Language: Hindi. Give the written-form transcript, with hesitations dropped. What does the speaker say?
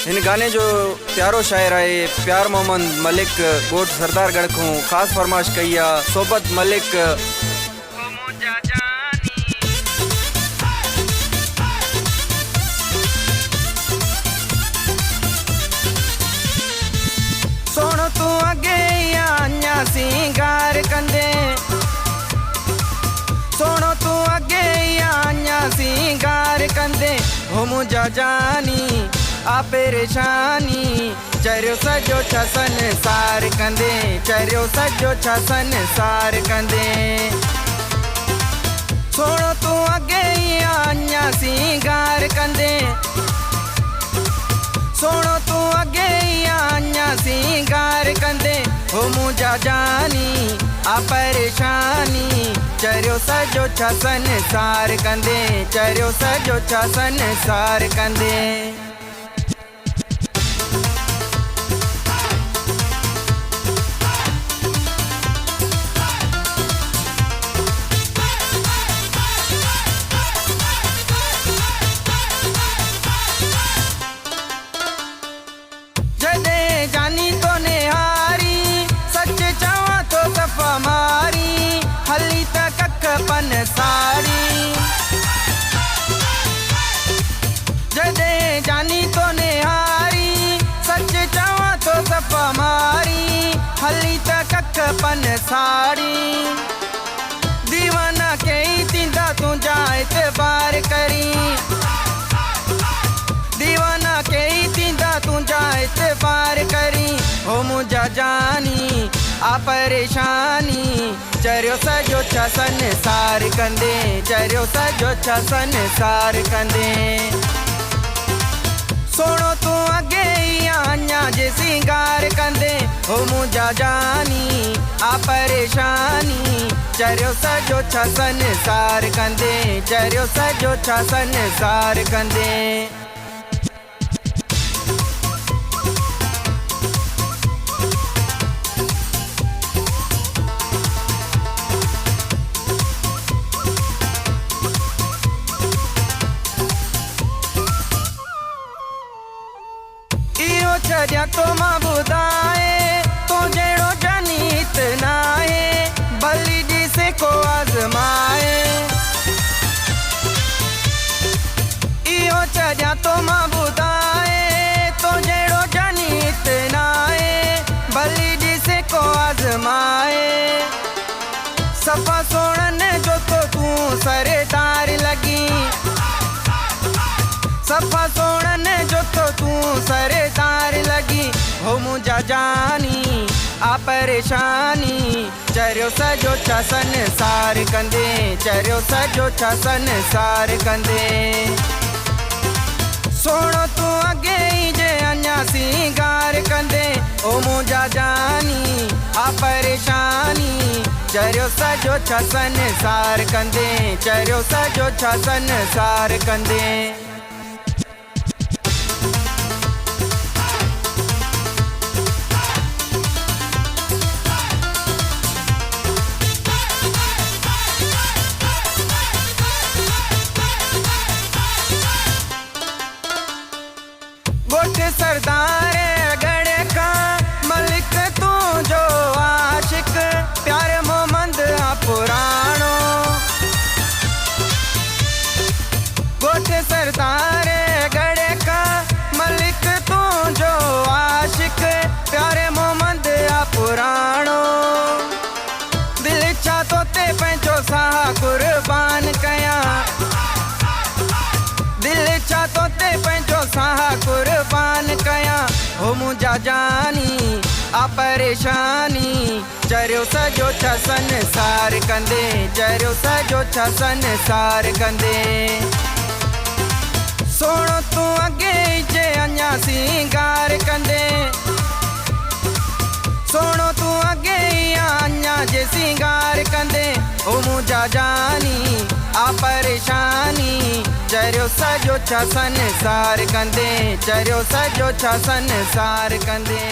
इन गाने जो प्यारो शायर है प्यार मोहम्मद मलिक गोट सरदारगढ़ को खास फरमाइश कई आहे सोबत मलिक सोनो तू अगे आन्या सिंगार कंदे सोनो तू अगे आन्या सिंगार कंदे हो मुझा जानी आ परेशानी चरियो सजो छा संसार कंदे चरियो सजो छा संसार कंदे सोनो तू अगे आन्या सिंगार कंदे सोनो तू अगे आन्या सिंगार कंदे हो मुझा जानी आ परेशानी चरियो सजो छा संसार कंदे चरियो सजो छा संसार कंदे जानी तो निहारी सच चवा तो सफ़ा मारी हली त कख पन सारी जदे जानी तो निहारी सच चवा तो सफ़ा मारी हली त कख पन सारी दीवाना कई तींदा तुझा एतबार करी दीवाना कई तींदा तुझा एतबार करी हो मुझा जानी आ परेशानी चरियो सजो छा संसार कंदे चरियो सजो छा संसार कंदे सोनो तू अगे आन्या जे सिंगार कंदे हो मुझा जानी आ परेशानी चरियो सजो छा संसार कंदे चरियो सजो छा संसार कंदे छजा तो मां बुधाए तो जेड़ो जनीत नाहे भली जिसे को आजमाए इहो छजा तो मां बुधाए तो जेड़ो जनीत नाहे भली जिसे को आजमाए सफा सोड़न जो तो तू सरदार लगी सफा सोड़न जो तो तू सरदार लगी हो मुझा जानी आ परेशानी चरियो सजो छा संसार कंदे चरियो सजो छा संसार कंदे सोनो तू अगे जे अन्या सिंगार कंदे ओ मुझा जानी आ परेशानी चरियो सजो छा संसार कंदे चरियो सजो छा संसार कंदे गोट सरदार गढ़ का मलिक तू जो आशिक प्यार मोहम्मद पुराणो गोट सरदार गढ़ का मलिक तू जो आशिक प्यार मोहम्मद पुराणो दिल छा तो ते पंहिंजो साह कुर्बान कया दिल छा तो ते पंहिंजो साह कुर्बान कया हो मुझा जानी आ परेशानी चरियो सजो छा संसार कंदे चरियो सजो छा संसार कंदे सोनो तू अगे जे अन्या सिंगार कंदे सोनो तू अगे अन्या जे सिंगार कंदे हो मुझा जानी आ परेशानी चरियो सजो छा संसार कंदे चरियो सजो छा संसार कंदे।